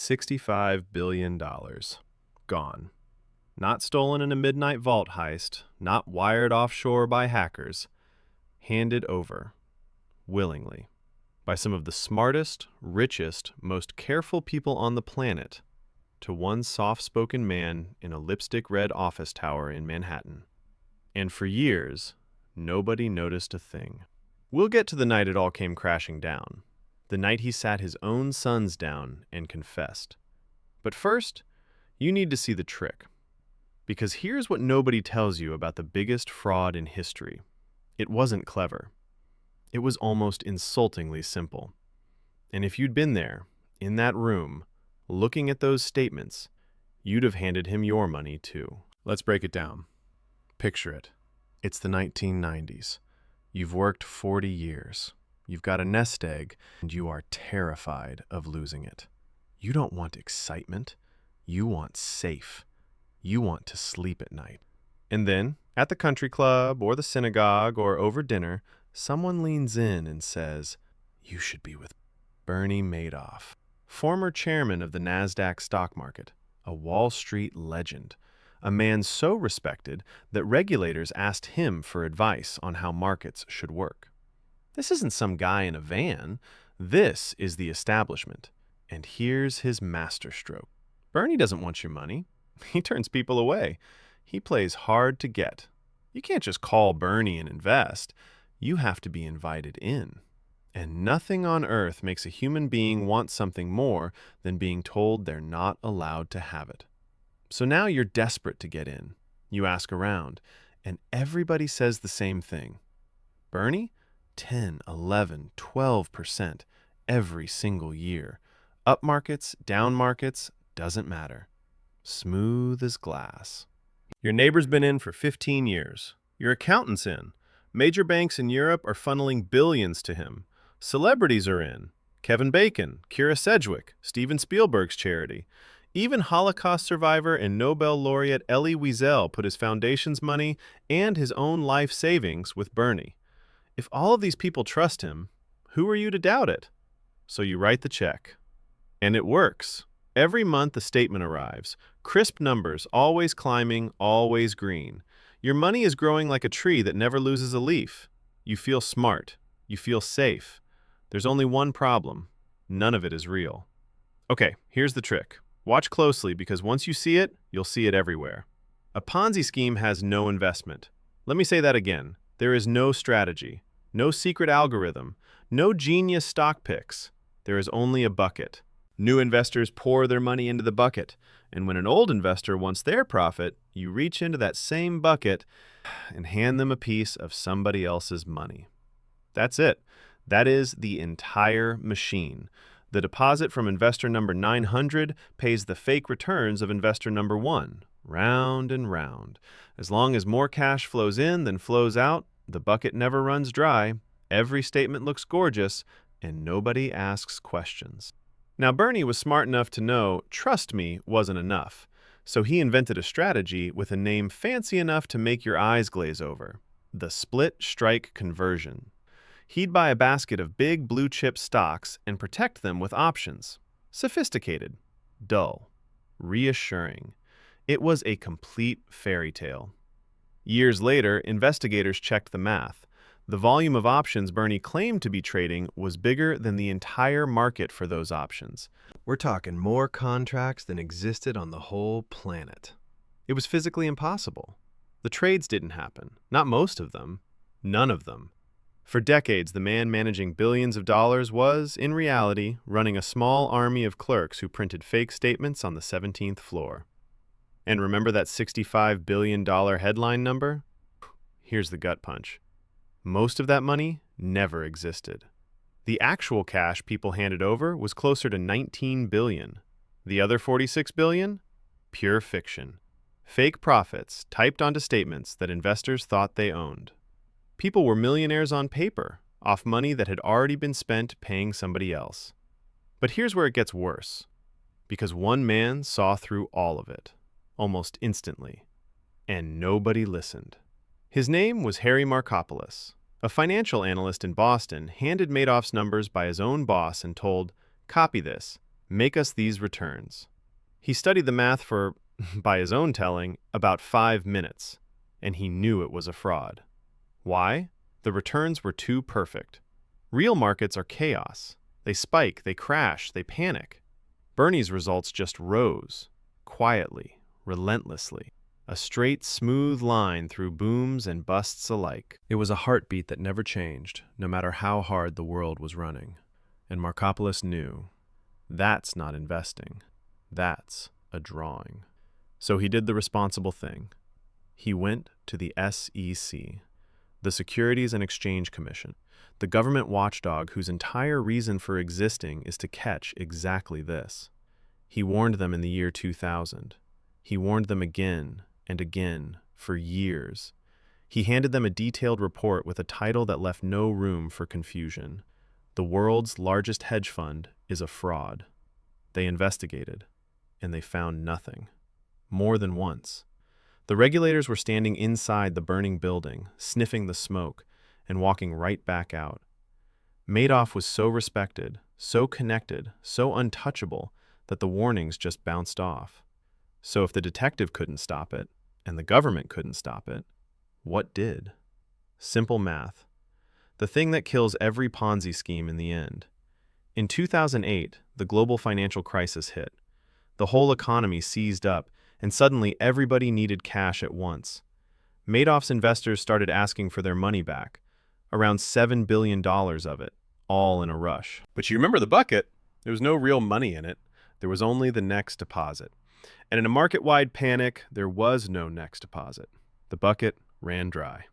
$65 billion. Gone. Not stolen in a midnight vault heist, not wired offshore by hackers. Handed over, willingly, by some of the smartest, richest, most careful people on the planet to one soft-spoken man in a lipstick-red office tower in Manhattan. And for years, nobody noticed a thing. We'll get to the night it all came crashing down, the night he sat his own sons down and confessed. But first, you need to see the trick. Because here's what nobody tells you about the biggest fraud in history. It wasn't clever. It was almost insultingly simple. And if you'd been there, in that room, looking at those statements, you'd have handed him your money too. Let's break it down. Picture it. It's the 1990s. You've worked 40 years. You've got a nest egg, and you are terrified of losing it. You don't want excitement. You want safe. You want to sleep at night. And then, at the country club, or the synagogue, or over dinner, someone leans in and says, "You should be with Bernie Madoff, former chairman of the NASDAQ stock market, a Wall Street legend, a man so respected that regulators asked him for advice on how markets should work. This isn't some guy in a van. This is the establishment. And here's his masterstroke. Bernie doesn't want your money. He turns people away. He plays hard to get. You can't just call Bernie and invest. You have to be invited in. And nothing on earth makes a human being want something more than being told they're not allowed to have it. So now you're desperate to get in. You ask around, and everybody says the same thing. Bernie? 10, 11, 12% every single year. Up markets, down markets, doesn't matter. Smooth as glass. Your neighbor's been in for 15 years. Your accountant's in. Major banks in Europe are funneling billions to him. Celebrities are in. Kevin Bacon, Kira Sedgwick, Steven Spielberg's charity. Even Holocaust survivor and Nobel laureate Elie Wiesel put his foundation's money and his own life savings with Bernie. If all of these people trust him, who are you to doubt it? So you write the check. And it works. Every month a statement arrives. Crisp numbers, always climbing, always green. Your money is growing like a tree that never loses a leaf. You feel smart. You feel safe. There's only one problem. None of it is real. Okay, here's the trick. Watch closely because once you see it, you'll see it everywhere. A Ponzi scheme has no investment. Let me say that again. There is no strategy, no secret algorithm, no genius stock picks. There is only a bucket. New investors pour their money into the bucket, and when an old investor wants their profit, you reach into that same bucket and hand them a piece of somebody else's money. That's it. That is the entire machine. The deposit from investor number 900 pays the fake returns of investor number 1, round and round. As long as more cash flows in than flows out, the bucket never runs dry, every statement looks gorgeous, and nobody asks questions. Now, Bernie was smart enough to know "trust me" wasn't enough, so he invented a strategy with a name fancy enough to make your eyes glaze over: the split strike conversion. He'd buy a basket of big blue-chip stocks and protect them with options. Sophisticated, dull, reassuring. It was a complete fairy tale. Years later, investigators checked the math. The volume of options Bernie claimed to be trading was bigger than the entire market for those options. We're talking more contracts than existed on the whole planet. It was physically impossible. The trades didn't happen. Not most of them. None of them. For decades, the man managing billions of dollars was, in reality, running a small army of clerks who printed fake statements on the 17th floor. And remember that $65 billion headline number? Here's the gut punch. Most of that money never existed. The actual cash people handed over was closer to $19 billion. The other $46 billion? Pure fiction. Fake profits typed onto statements that investors thought they owned. People were millionaires on paper, off money that had already been spent paying somebody else. But here's where it gets worse. Because one man saw through all of it, almost instantly. And nobody listened. His name was Harry Markopolos, a financial analyst in Boston, handed Madoff's numbers by his own boss and told, "Copy this. Make us these returns. He studied the math for, by his own telling, about 5 minutes, and he knew it was a fraud. Why? The returns were too perfect. Real markets are chaos. They spike, they crash, they panic. Bernie's results just rose, quietly, relentlessly. A straight, smooth line through booms and busts alike. It was a heartbeat that never changed, no matter how hard the world was running. And Markopoulos knew, that's not investing. That's a drawing. So he did the responsible thing. He went to the SEC, the Securities and Exchange Commission, the government watchdog whose entire reason for existing is to catch exactly this. He warned them in the year 2000. He warned them again and again for years. He handed them a detailed report with a title that left no room for confusion. The world's largest hedge fund is a fraud. They investigated, and they found nothing. More than once. The regulators were standing inside the burning building, sniffing the smoke, and walking right back out. Madoff was so respected, so connected, so untouchable that the warnings just bounced off. So if the detective couldn't stop it, and the government couldn't stop it, what did? Simple math. The thing that kills every Ponzi scheme in the end. In 2008, the global financial crisis hit. The whole economy seized up, and suddenly everybody needed cash at once. Madoff's investors started asking for their money back, around $7 billion of it, all in a rush. But you remember the bucket? There was no real money in it. There was only the next deposit. And in a market-wide panic, there was no next deposit. The bucket ran dry.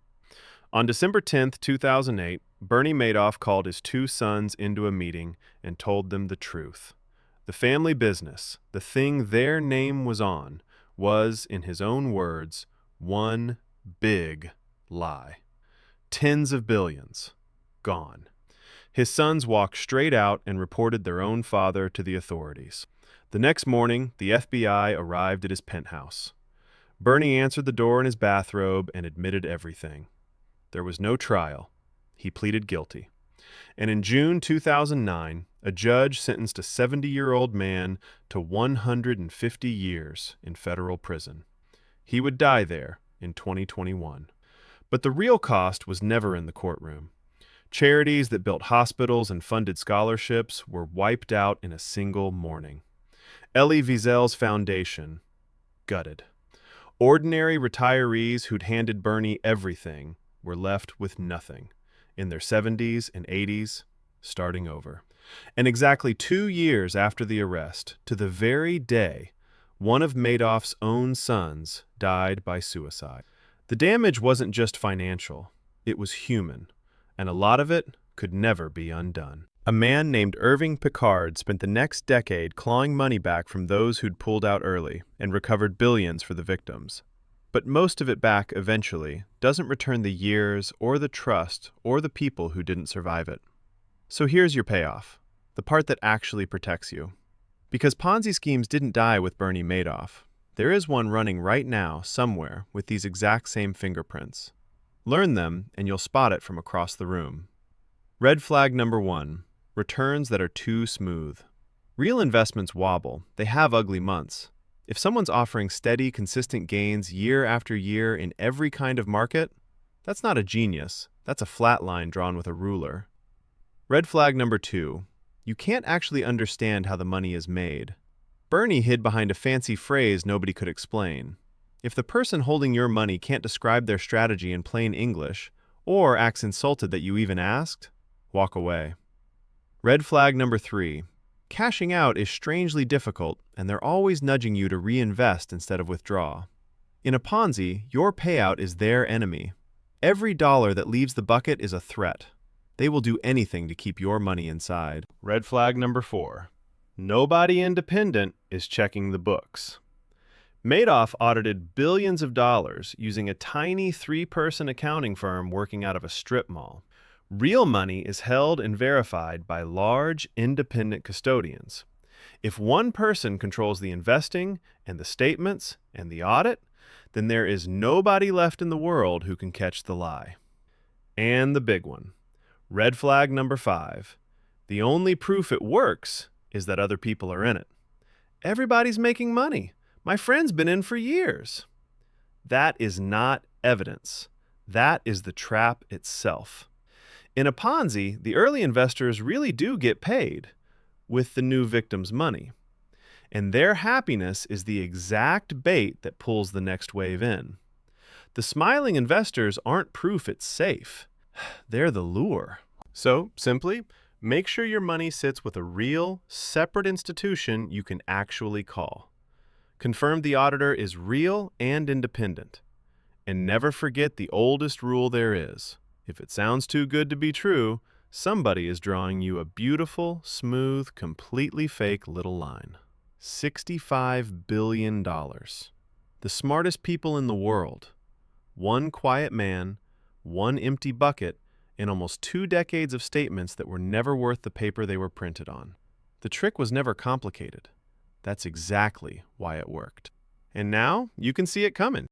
On December 10th, 2008, Bernie Madoff called his 2 sons into a meeting and told them the truth. The family business, the thing their name was on, was, in his own words, one big lie. Tens of billions. Gone. His sons walked straight out and reported their own father to the authorities. The next morning, the FBI arrived at his penthouse. Bernie answered the door in his bathrobe and admitted everything. There was no trial. He pleaded guilty. And in June 2009, a judge sentenced a 70-year-old man to 150 years in federal prison. He would die there in 2021. But the real cost was never in the courtroom. Charities that built hospitals and funded scholarships were wiped out in a single morning. Elie Wiesel's foundation, gutted. Ordinary retirees who'd handed Bernie everything were left with nothing, in their 70s and 80s, starting over. And exactly 2 years after the arrest, to the very day, one of Madoff's own sons died by suicide. The damage wasn't just financial, it was human, and a lot of it could never be undone. A man named Irving Picard spent the next decade clawing money back from those who'd pulled out early and recovered billions for the victims. But most of it back, eventually, doesn't return the years or the trust or the people who didn't survive it. So here's your payoff, the part that actually protects you. Because Ponzi schemes didn't die with Bernie Madoff, there is one running right now somewhere with these exact same fingerprints. Learn them and you'll spot it from across the room. Red flag number 1. Returns that are too smooth. Real investments wobble. They have ugly months. If someone's offering steady, consistent gains year after year in every kind of market, that's not a genius. That's a flat line drawn with a ruler. Red flag number 2. You can't actually understand how the money is made. Bernie hid behind a fancy phrase nobody could explain. If the person holding your money can't describe their strategy in plain English, or acts insulted that you even asked, walk away. Red flag number 3. Cashing out is strangely difficult, and they're always nudging you to reinvest instead of withdraw. In a Ponzi, your payout is their enemy. Every dollar that leaves the bucket is a threat. They will do anything to keep your money inside. Red flag number 4. Nobody independent is checking the books. Madoff audited billions of dollars using a tiny 3-person accounting firm working out of a strip mall. Real money is held and verified by large, independent custodians. If one person controls the investing and the statements and the audit, then there is nobody left in the world who can catch the lie. And the big one. Red flag number 5. The only proof it works is that other people are in it. Everybody's making money. My friend's been in for years. That is not evidence. That is the trap itself. In a Ponzi, the early investors really do get paid with the new victim's money. And their happiness is the exact bait that pulls the next wave in. The smiling investors aren't proof it's safe. They're the lure. So, simply, make sure your money sits with a real, separate institution you can actually call. Confirm the auditor is real and independent. And never forget the oldest rule there is. If it sounds too good to be true, somebody is drawing you a beautiful, smooth, completely fake little line. $65 billion. The smartest people in the world. One quiet man, one empty bucket, and almost 2 decades of statements that were never worth the paper they were printed on. The trick was never complicated. That's exactly why it worked. And now you can see it coming.